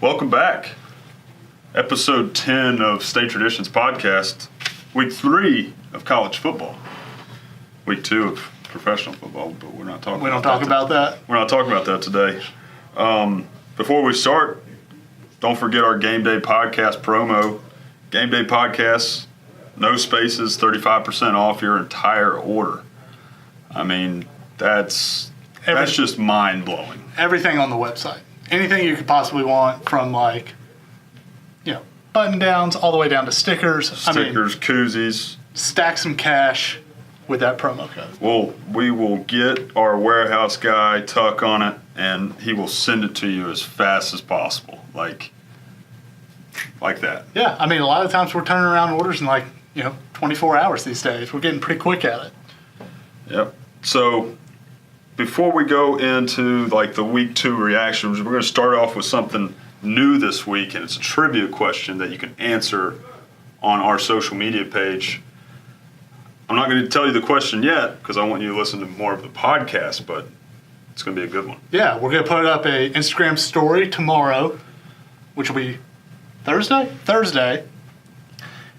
Welcome back. Episode 10 of State Traditions Podcast. Week 3 of college football. Week 2 of professional football, but we're not talking We don't talk about that? We're not talking about that today. Before we start, don't forget our Game Day Podcast promo. Game Day Podcast, no spaces, 35% off your entire order. I mean, that's just mind-blowing. Everything on the website. Anything you could possibly want, from button-downs all the way down to stickers. Koozies. Stack some cash with that promo code. Well, we will get our warehouse guy, Tuck, on it, and he will send it to you as fast as possible. Like that. Yeah, I mean, a lot of times we're turning around orders in 24 hours these days. We're getting pretty quick at it. Yep. So before we go into the week 2 reactions, we're going to start off with something new this week, and it's a trivia question that you can answer on our social media page. I'm not going to tell you the question yet because I want you to listen to more of the podcast, but it's going to be a good one. Yeah, we're going to put up a Instagram story tomorrow, which will be Thursday,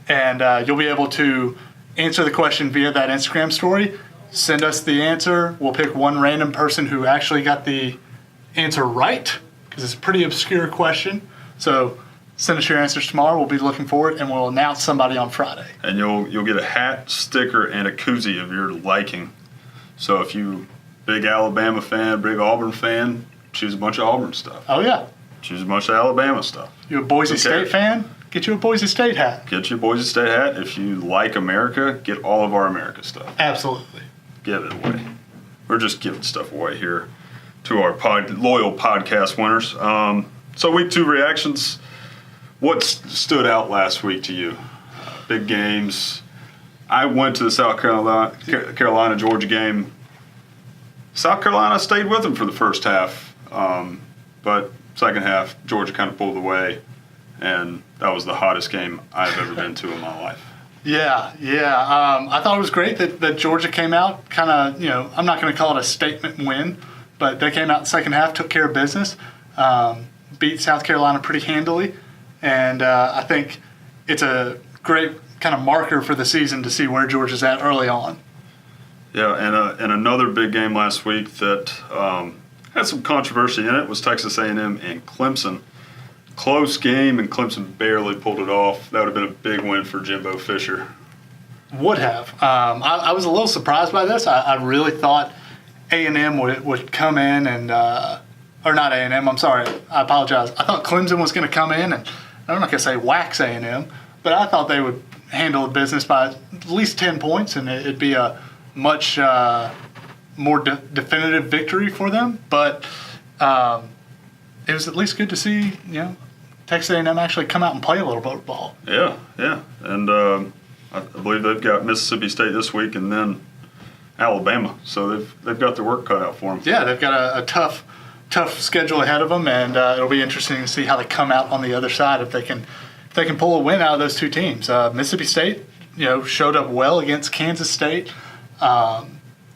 and you'll be able to answer the question via that Instagram story. Send us the answer. We'll pick one random person who actually got the answer right, because it's a pretty obscure question. So send us your answers tomorrow. We'll be looking for it, and we'll announce somebody on Friday. And you'll get a hat, sticker, and a koozie of your liking. So if you big Alabama fan, big Auburn fan, choose a bunch of Auburn stuff. Oh, yeah. Choose a bunch of Alabama stuff. You a Boise State fan? Get you a Boise State hat. Get your Boise State hat. If you like America, get all of our America stuff. Absolutely. Give it away. We're just giving stuff away here to our loyal podcast winners. So week 2 reactions. What stood out last week to you? Big games. I went to the South Carolina-Georgia game. South Carolina stayed with them for the first half, but second half, Georgia kind of pulled away, and that was the hottest game I've ever been to in my life. Yeah. I thought it was great that Georgia came out kind of, I'm not going to call it a statement win, but they came out in the second half, took care of business, beat South Carolina pretty handily, and I think it's a great kind of marker for the season to see where Georgia's at early on. Yeah, and another big game last week that had some controversy in it was Texas A&M and Clemson. Close game, and Clemson barely pulled it off. That would have been a big win for Jimbo Fisher. Would have. I was a little surprised by this. I really thought A&M would come in and or not A&M, I'm sorry, I apologize. I thought Clemson was going to come in and, I'm not going to say wax A&M, but I thought they would handle the business by at least 10 points, and it'd be a much more definitive victory for them. But it was at least good to see, Texas A&M actually come out and play a little bit of ball. Yeah. And I believe they've got Mississippi State this week and then Alabama. So they've got their work cut out for them. Yeah, they've got a tough schedule ahead of them, and it'll be interesting to see how they come out on the other side if they can pull a win out of those two teams. Mississippi State, showed up well against Kansas State. I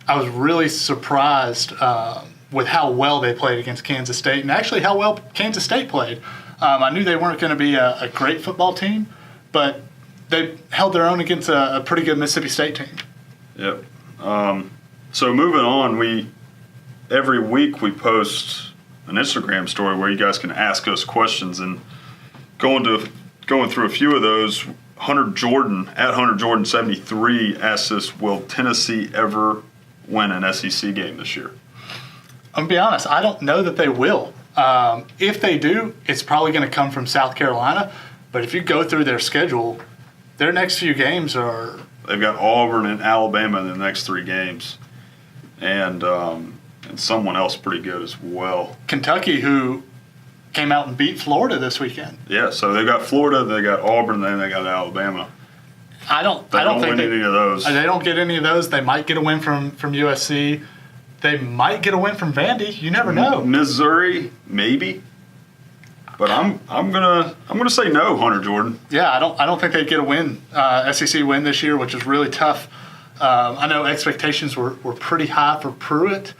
was really surprised with how well they played against Kansas State, and actually how well Kansas State played. I knew they weren't going to be a great football team, but they held their own against a pretty good Mississippi State team. Yep. So moving on, every week we post an Instagram story where you guys can ask us questions, and going through a few of those. Hunter Jordan at Hunter Jordan 73 asks us, will Tennessee ever win an SEC game this year? I'm going to be honest, I don't know that they will. If they do, it's probably going to come from South Carolina. But if you go through their schedule, their next few games are... They've got Auburn and Alabama in the next 3 games. And someone else pretty good as well. Kentucky, who came out and beat Florida this weekend. Yeah, so they got Florida, they got Auburn, then they got Alabama. I don't think any of those. They don't get any of those. They might get a win from USC. They might get a win from Vandy. You never know. Missouri, maybe. But I'm gonna say no, Hunter Jordan. Yeah, I don't think they'd get a win, SEC win this year, which is really tough. I know expectations were pretty high for Pruitt,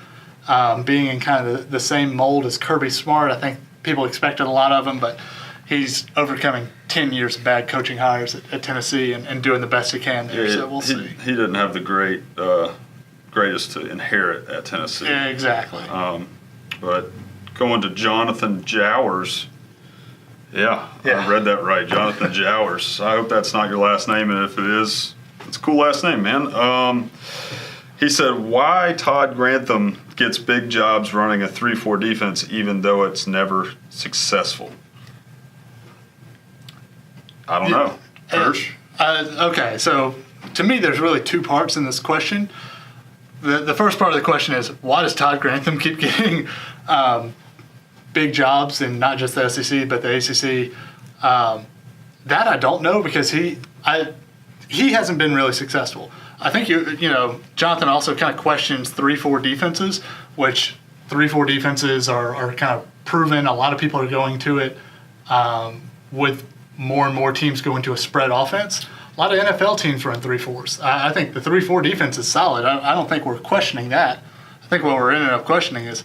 being in kind of the same mold as Kirby Smart. I think people expected a lot of him, but he's overcoming 10 years of bad coaching hires at Tennessee and doing the best he can there. So we'll see. He didn't have the greatest to inherit at Tennessee. Yeah, exactly. But going to Jonathan Jowers. Yeah, Yeah. I read that right. Jonathan Jowers. I hope that's not your last name, and if it is, it's a cool last name, man. He said, why Todd Grantham gets big jobs running a 3-4 defense even though it's never successful. I don't know. Hirsch? Okay, so to me, there's really two parts in this question. The first part of the question is, why does Todd Grantham keep getting big jobs in not just the SEC but the ACC? That I don't know, because he hasn't been really successful. I think Jonathan also kind of questions 3-4 defenses, which 3-4 defenses are kind of proven. A lot of people are going to it with more and more teams going to a spread offense. A lot of NFL teams run 3-4s. I think the 3-4 defense is solid. I don't think we're questioning that. I think what we're ending up questioning is,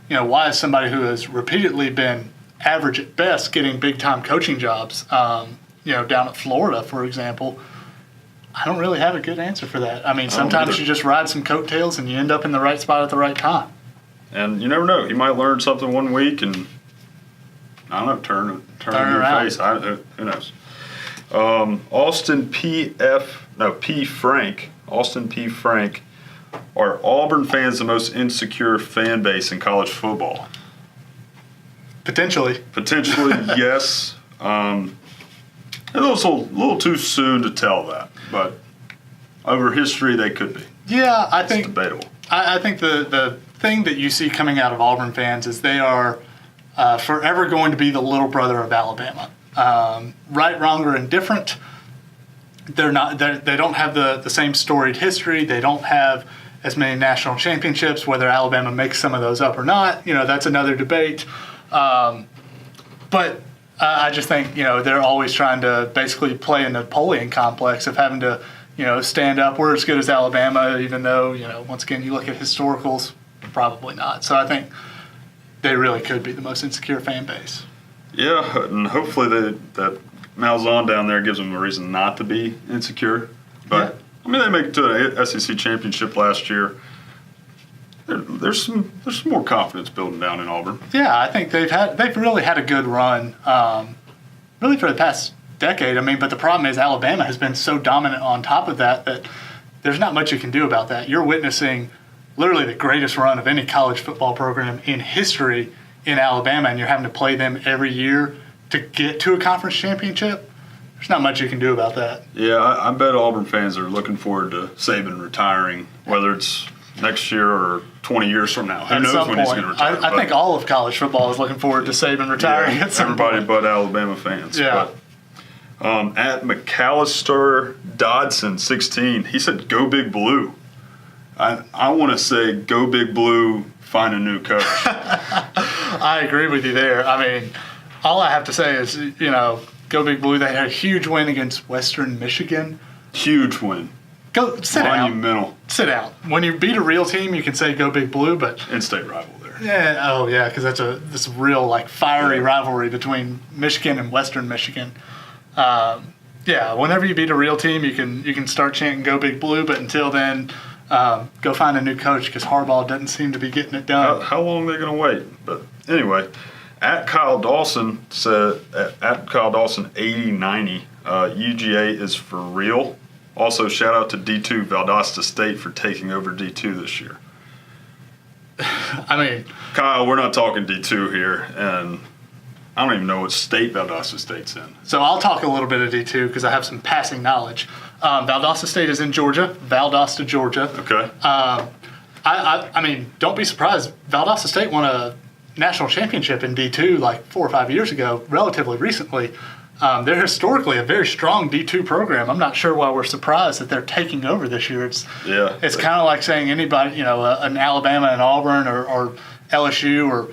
why is somebody who has repeatedly been average at best getting big-time coaching jobs, down at Florida, for example. I don't really have a good answer for that. I mean, sometimes you just ride some coattails and you end up in the right spot at the right time. And you never know. He might learn something one week and, I don't know, turn a new face. Who knows? Austin P. Frank. Austin P. Frank. Are Auburn fans the most insecure fan base in college football? Potentially, yes. It's a little too soon to tell that, but over history they could be. Yeah, I think it's debatable. I think the thing that you see coming out of Auburn fans is they are forever going to be the little brother of Alabama. Right, wrong, or indifferent. They're not. They don't have the same storied history. They don't have as many national championships. Whether Alabama makes some of those up or not, that's another debate. But I just think they're always trying to basically play a Napoleon complex of having to stand up. We're as good as Alabama, even though once again you look at historicals, probably not. So I think they really could be the most insecure fan base. Yeah, and hopefully that Malzahn down there gives them a reason not to be insecure. But, I mean, they make it to an SEC championship last year. There's some more confidence building down in Auburn. Yeah, I think they've really had a good run, really for the past decade. I mean, but the problem is Alabama has been so dominant on top of that there's not much you can do about that. You're witnessing literally the greatest run of any college football program in history in Alabama, and you're having to play them every year to get to a conference championship. There's not much you can do about that. Yeah, I bet Auburn fans are looking forward to Saban retiring, whether it's next year or 20 years from now. Who knows when he's going to retire? I think all of college football is looking forward to Saban retiring at some everybody point. but Alabama fans. Yeah. But, at McAllister Dodson, 16, he said, "Go Big Blue." I want to say, "Go Big Blue, find a new coach." I agree with you there. I mean, all I have to say is, Go Big Blue. They had a huge win against Western Michigan. Huge win. Go sit down. Monumental. Sit down. When you beat a real team, you can say Go Big Blue, but In-state rival there. yeah, oh yeah, because that's this real fiery rivalry between Michigan and Western Michigan. Yeah, whenever you beat a real team, you can start chanting Go Big Blue, but until then, go find a new coach because Harbaugh doesn't seem to be getting it done. How long are they going to wait? But anyway, at Kyle Dawson said, at Kyle Dawson 8090, UGA is for real. Also, shout out to D2 Valdosta State for taking over D2 this year. I mean, Kyle, we're not talking D2 here, and I don't even know what state Valdosta State's in. so I'll talk a little bit of D2 because I have some passing knowledge. Valdosta State is in Georgia, Valdosta, Georgia. Okay. I mean, don't be surprised. Valdosta State won a national championship in D2 like 4 or 5 years ago, relatively recently. They're historically a very strong D2 program. I'm not sure why we're surprised that they're taking over this year. It's kind of like saying anybody, an Alabama and Auburn or LSU or,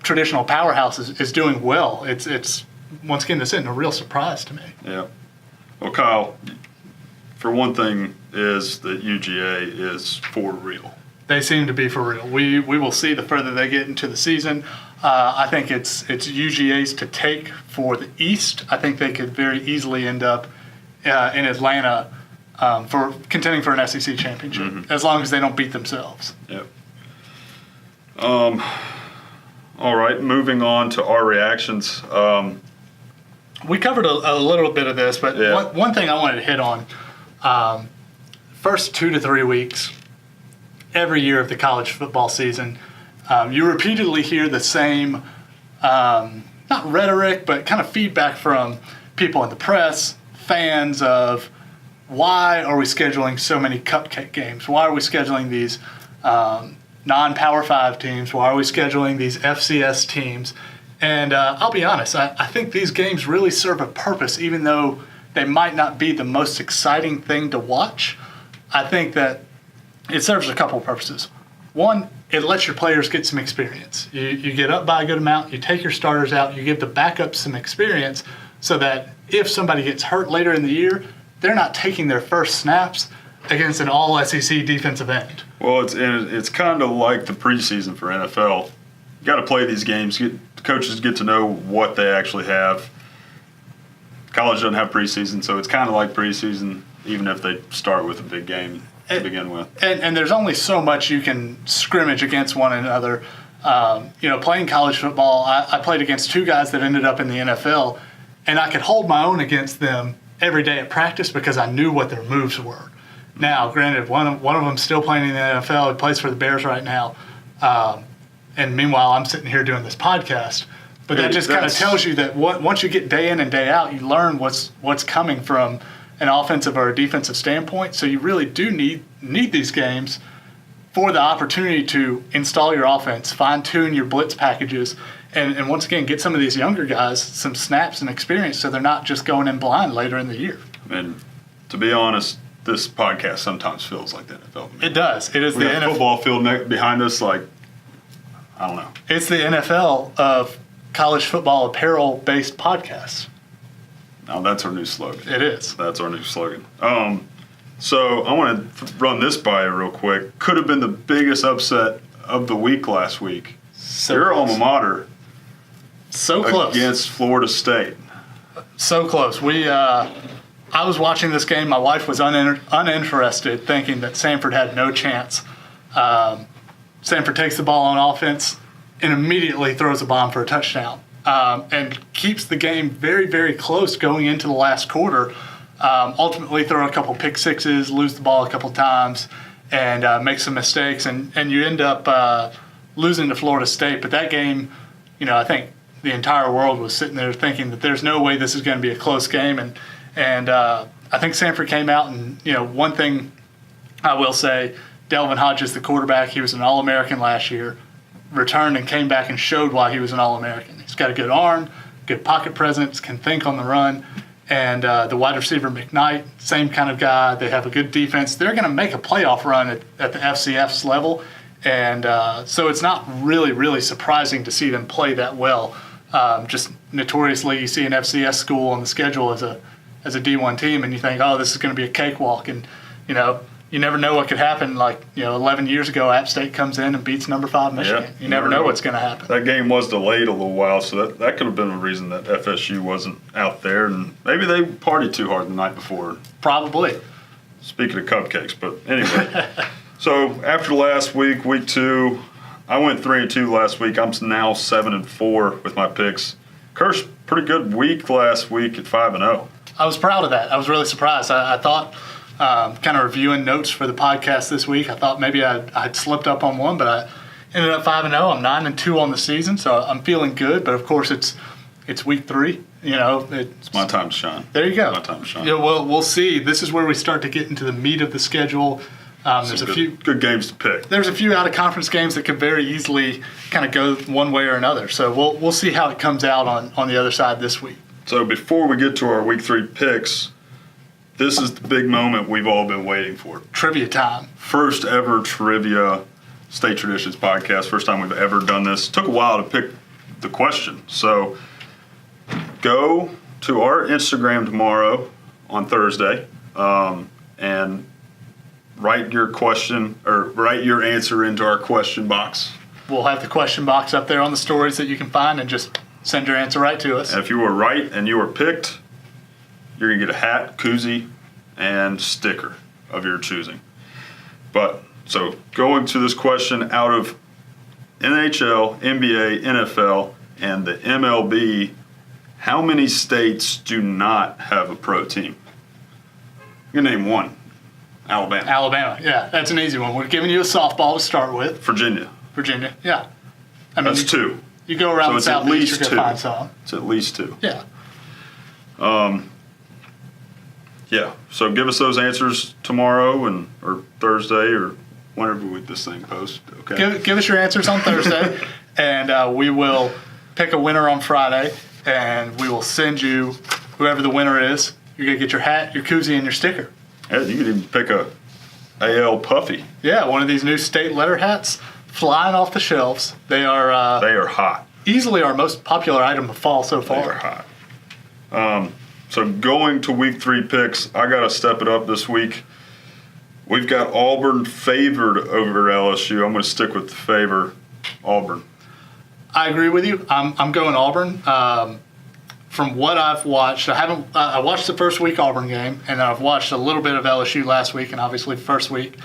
traditional powerhouse is doing well. It's once again, this isn't a real surprise to me. Yeah. Well, Kyle, for one thing is that UGA is for real. They seem to be for real. We will see the further they get into the season. I think it's UGA's to take for the East. I think they could very easily end up in Atlanta for contending for an SEC championship, as long as they don't beat themselves. Yep. All right, moving on to our reactions. We covered a little bit of this, but one thing I wanted to hit on, first 2 to 3 weeks, every year of the college football season, you repeatedly hear the same, not rhetoric, but kind of feedback from people in the press, fans of why are we scheduling so many cupcake games? Why are we scheduling these non-Power 5 teams? Why are we scheduling these FCS teams? And I'll be honest, I think these games really serve a purpose, even though they might not be the most exciting thing to watch. I think that it serves a couple of purposes. One, it lets your players get some experience. You get up by a good amount, you take your starters out, you give the backups some experience so that if somebody gets hurt later in the year, they're not taking their first snaps against an all-SEC defensive end. Well, it's kind of like the preseason for NFL. You got to play these games. Coaches get to know what they actually have. College doesn't have preseason, so it's kind of like preseason, even if they start with a big game to begin with. And there's only so much you can scrimmage against one another. Playing college football, I played against 2 guys that ended up in the NFL, and I could hold my own against them every day at practice because I knew what their moves were. Now, granted, one of them's still playing in the NFL. He plays for the Bears right now. And meanwhile, I'm sitting here doing this podcast. But that just kind of tells you that once you get day in and day out, you learn what's coming from an offensive or a defensive standpoint. So you really do need these games for the opportunity to install your offense, fine-tune your blitz packages, and once again, get some of these younger guys some snaps and experience so they're not just going in blind later in the year. And to be honest, this podcast sometimes feels like the NFL. It does. It is we the got NFL. Football field behind us, I don't know. It's the NFL of college football apparel-based podcasts. Now that's our new slogan. It is. That's our new slogan. So I want to run this by you real quick. Could have been the biggest upset of the week last week. Your alma mater. So close. Against Florida State. So close. I was watching this game. My wife was uninterested, thinking that Samford had no chance. Samford takes the ball on offense and immediately throws a bomb for a touchdown and keeps the game very, very close going into the last quarter. Ultimately throw a couple pick sixes, lose the ball a couple times, and make some mistakes, and you end up losing to Florida State. But that game, I think the entire world was sitting there thinking that there's no way this is going to be a close game, and I think Samford came out and, one thing I will say, Delvin Hodges, the quarterback, he was an All-American last year, returned and came back and showed why he was an All-American. He's got a good arm, good pocket presence, can think on the run. And the wide receiver, McKnight, same kind of guy. They have a good defense. They're going to make a playoff run at the FCS level. And so it's not really, really surprising to see them play that well. Just notoriously, you see an FCS school on the schedule as a D1 team, and you think, oh, this is going to be a cakewalk. And, you never know what could happen. 11 years ago, App State comes in and beats number 5 Michigan. Yeah, you never know what's going to happen. That game was delayed a little while, so that could have been a reason that FSU wasn't out there. And maybe they partied too hard the night before. Probably. Speaking of cupcakes, but anyway. So after last week, week 2, I went 3-2 last week. I'm now 7-4 with my picks. Kirsch, pretty good week last week at 5-0. I was proud of that. I was really surprised. I thought, kind of reviewing notes for the podcast this week, I thought maybe I'd slipped up on one, but I ended up 5-0. I'm 9-2 on the season, so I'm feeling good. But of course, it's week 3. It's my time to shine. There you go. My time to shine. We'll see. This is where we start to get into the meat of the schedule. There's a few good games to pick. There's a few out-of-conference games that could very easily kind of go one way or another. So we'll see how it comes out on the other side this week. So before we get to our week 3 picks, this is the big moment we've all been waiting for. Trivia time. First ever trivia State Traditions podcast. First time we've ever done this. Took a while to pick the question. So go to our Instagram tomorrow on Thursday, and write your question or write your answer into our question box. We'll have the question box up there on the stories that you can find, and just send your answer right to us. And if you were right and you were picked, you're going to get a hat, koozie, and sticker of your choosing. But so going to this question, out of NHL, NBA, NFL, and the MLB, how many states do not have a pro team? You can name one. Alabama. Alabama, yeah, that's an easy one. We're giving you a softball to start with. Virginia. Virginia, yeah. I mean, That's two. You go around So the it's at southeast, least you're going two. to find some. It's at least two. Yeah. Yeah. So give us those answers tomorrow or Thursday or whenever this thing posts. Okay. Give us your answers on Thursday, and we will pick a winner on Friday, and we will send you whoever the winner is. You're going to get your hat, your koozie, and your sticker. Yeah, you could even pick a AL Puffy. Yeah, one of these new state letter hats flying off the shelves. They are They are hot. easily our most popular item of fall so They are far. hot. So going to week 3 picks, I got to step it up this week. We've got Auburn favored over LSU. I'm going to stick with the favor, Auburn. I agree with you. I'm going Auburn. From what I've watched, I watched the first week Auburn game, and I've watched a little bit of LSU last week, and obviously first week.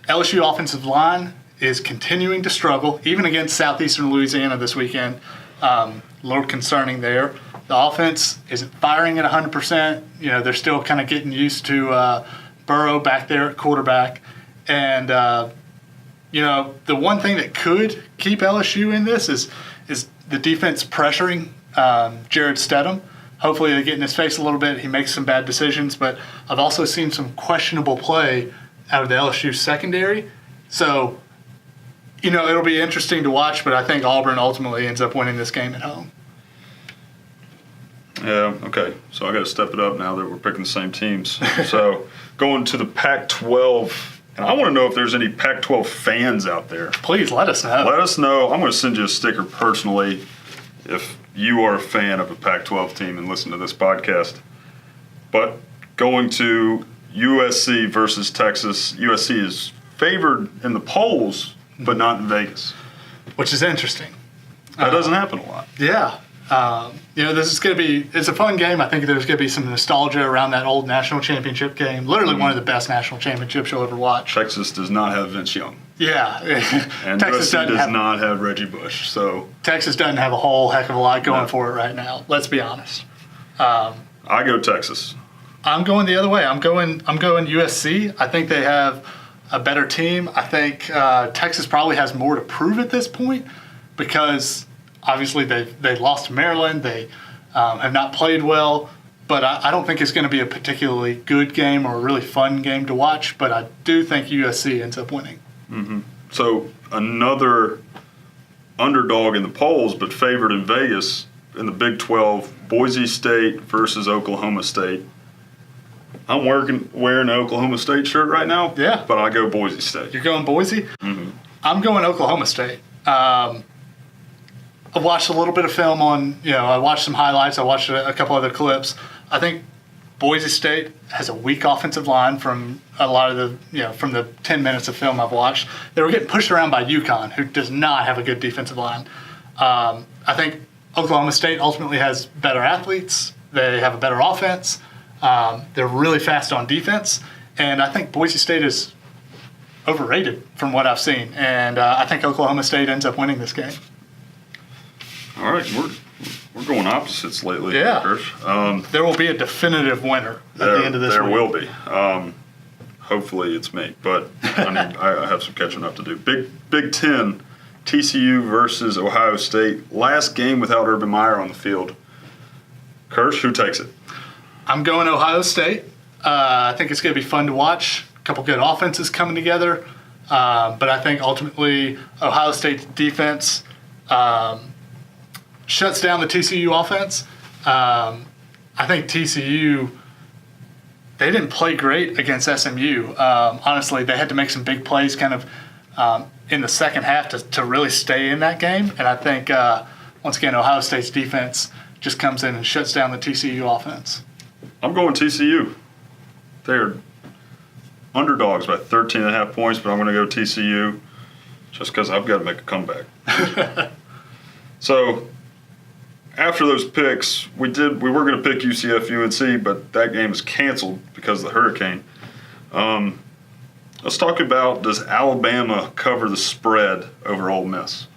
LSU offensive line is continuing to struggle, even against Southeastern Louisiana this weekend. A little concerning there. The offense isn't firing at 100%. They're still kind of getting used to Burrow back there at quarterback. And, the one thing that could keep LSU in this is the defense pressuring Jared Stedham. Hopefully they get in his face a little bit. He makes some bad decisions. But I've also seen some questionable play out of the LSU secondary. So, it'll be interesting to watch, but I think Auburn ultimately ends up winning this game at home. Yeah, okay. So I got to step it up now that we're picking the same teams. So going to the Pac-12, and I want to know if there's any Pac-12 fans out there. Please let us know. Let us know. I'm going to send you a sticker personally if you are a fan of a Pac-12 team and listen to this podcast. But going to USC versus Texas, USC is favored in the polls, but not in Vegas. Which is interesting. That doesn't happen a lot. Yeah. This is going to be, it's a fun game. I think there's going to be some nostalgia around that old national championship game. Literally one of the best national championships you'll ever watch. Texas does not have Vince Young. Yeah. And Texas USC does not have Reggie Bush. So Texas doesn't have a whole heck of a lot going for it right now. Let's be honest. I go Texas. I'm going the other way. I'm going USC. I think they have a better team. I think Texas probably has more to prove at this point because obviously they lost to Maryland. They have not played well. But I don't think it's going to be a particularly good game or a really fun game to watch. But I do think USC ends up winning. Mm-hmm. So another underdog in the polls, but favored in Vegas in the Big 12, Boise State versus Oklahoma State. I'm wearing an Oklahoma State shirt right now. Yeah. But I go Boise State. You're going Boise? Mm-hmm. I'm going Oklahoma State. I've watched a little bit of film on, I watched some highlights. I watched a couple other clips. I think Boise State has a weak offensive line from a lot of the, from the 10 minutes of film I've watched. They were getting pushed around by UConn, who does not have a good defensive line. I think Oklahoma State ultimately has better athletes. They have a better offense. They're really fast on defense. And I think Boise State is overrated from what I've seen. And I think Oklahoma State ends up winning this game. All right, we're going opposites lately. Yeah. Chris. There will be a definitive winner at the end of this There week. will be. Hopefully it's me, but I have some catching up to do. Big Ten, TCU versus Ohio State. Last game without Urban Meyer on the field. Kirsch, who takes it? I'm going Ohio State. I think it's going to be fun to watch. A couple good offenses coming together. But I think ultimately Ohio State's defense shuts down the TCU offense. I think TCU, they didn't play great against SMU. Honestly, they had to make some big plays kind of in the second half to really stay in that game. And I think, once again, Ohio State's defense just comes in and shuts down the TCU offense. I'm going TCU. underdogs by 13.5 points, but I'm going to go TCU just because I've got to make a comeback. So after those picks, we were going to pick UCF UNC, but that game is canceled because of the hurricane. Let's talk about, does Alabama cover the spread over Ole Miss?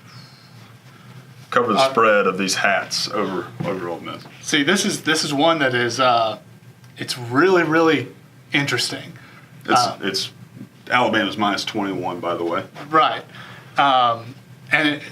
Cover the spread of these hats over Ole Miss. See, this is one that is it's really, really interesting. It's Alabama's minus 21, by the way. Right. And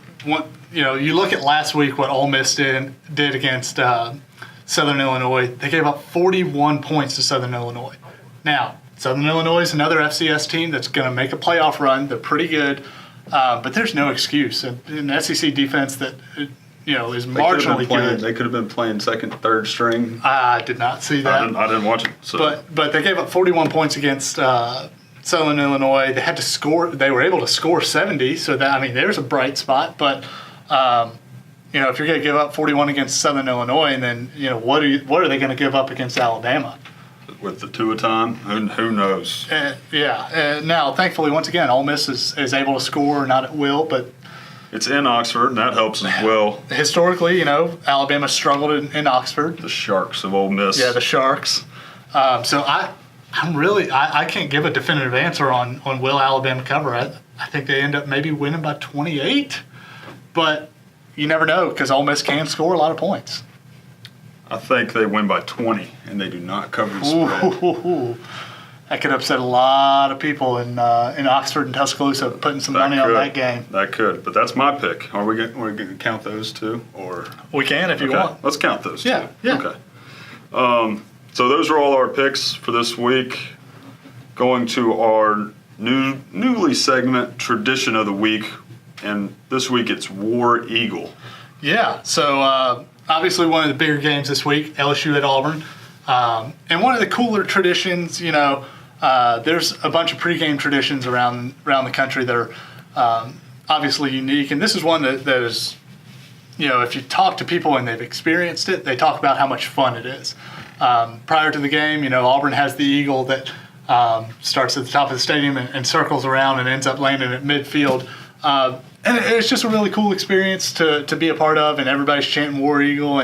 you look at last week what Ole Miss did against Southern Illinois. They gave up 41 points to Southern Illinois. Now, Southern Illinois is another FCS team that's going to make a playoff run. They're pretty good, but there's no excuse. An SEC defense that is marginally good. They could have been playing second, third string. I did not see that. I didn't watch it. So. But they gave up 41 points against Southern Illinois. They had to score. They were able to score 70. So there's a bright spot. But if you're going to give up 41 against Southern Illinois, and then what are they going to give up against Alabama? With the Tua time, who knows? Now, thankfully, once again, Ole Miss is able to score, not at will, but it's in Oxford, and that helps as well. Historically, Alabama struggled in Oxford. The Sharks of Ole Miss. Yeah, the Sharks. So I can't give a definitive answer on will Alabama cover. I think they end up maybe winning by 28, but you never know because Ole Miss can score a lot of points. I think they win by 20, and they do not cover the spread. Ooh. That could upset a lot of people in Oxford and Tuscaloosa putting some money on that game. That could, but that's my pick. Are we going to count those two, or we can if you want? Let's count those. Yeah. Okay. So those are all our picks for this week. Going to our newly segment, Tradition of the Week, and this week it's War Eagle. Yeah. So obviously one of the bigger games this week, LSU at Auburn, and one of the cooler traditions. There's a bunch of pregame traditions around the country that are obviously unique, and this is one that is, if you talk to people and they've experienced it, they talk about how much fun it is. Prior to the game, Auburn has the eagle that starts at the top of the stadium and circles around and ends up landing at midfield. And it's just a really cool experience to be a part of, and everybody's chanting War Eagle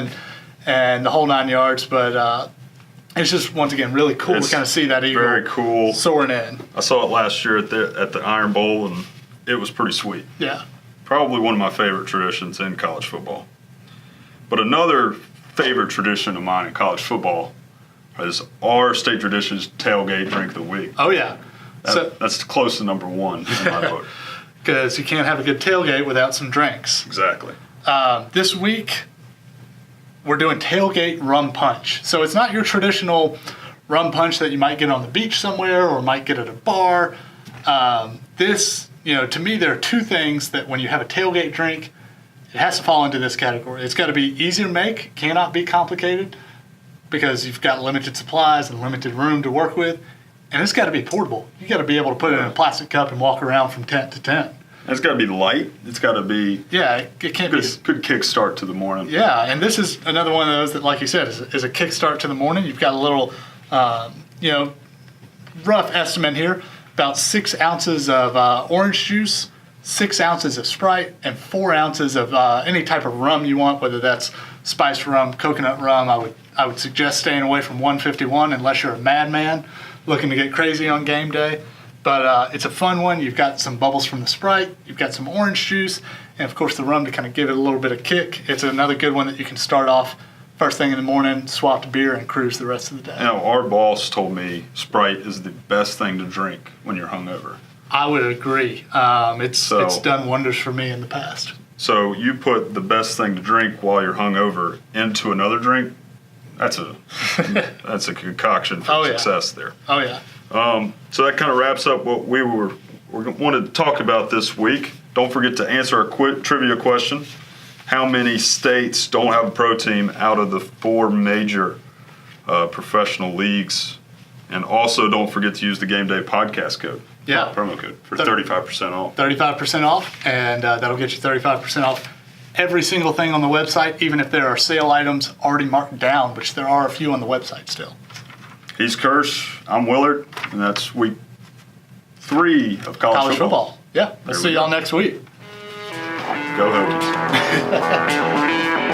and the whole 9 yards. But it's just, once again, really cool to kind of see that eagle very cool soaring in. I saw it last year at the Iron Bowl, and it was pretty sweet. Yeah. Probably one of my favorite traditions in college football. But another favorite tradition of mine in college football is our state tradition is tailgate drink of the week. Oh, yeah. That's close to number one in my book. Because you can't have a good tailgate without some drinks. Exactly. This week, we're doing tailgate rum punch. So it's not your traditional rum punch that you might get on the beach somewhere or might get at a bar. To me, there are two things that when you have a tailgate drink, it has to fall into this category. It's got to be easy to make, cannot be complicated, because you've got limited supplies and limited room to work with. And it's got to be portable. You got to be able to put it in a plastic cup and walk around from tent to tent. And it's got to be light. It's got to be it can't be good kickstart to the morning. Yeah, and this is another one of those that, like you said, is a kickstart to the morning. You've got a little, rough estimate here, about 6 ounces of orange juice, 6 ounces of Sprite, and 4 ounces of any type of rum you want, whether that's spiced rum, coconut rum. I would suggest staying away from 151 unless you're a madman looking to get crazy on game day. But it's a fun one. You've got some bubbles from the Sprite. You've got some orange juice. And, of course, the rum to kind of give it a little bit of kick. It's another good one that you can start off first thing in the morning, swap to beer, and cruise the rest of the day. Our boss told me Sprite is the best thing to drink when you're hungover. I would agree. It's done wonders for me in the past. So you put the best thing to drink while you're hungover into another drink. That's a concoction for success there. Oh, yeah. So that kind of wraps up what we wanted to talk about this week. Don't forget to answer our quick trivia question. How many states don't have a pro team out of the 4 major professional leagues? And also don't forget to use the Game Day podcast code. Yeah. Promo code for 35% off. 35% off, and that'll get you 35% off every single thing on the website, even if there are sale items already marked down, which there are a few on the website still. He's Kirsch, I'm Willard, and that's week 3 of college football. Yeah. Let's see y'all next week. Go Hokies.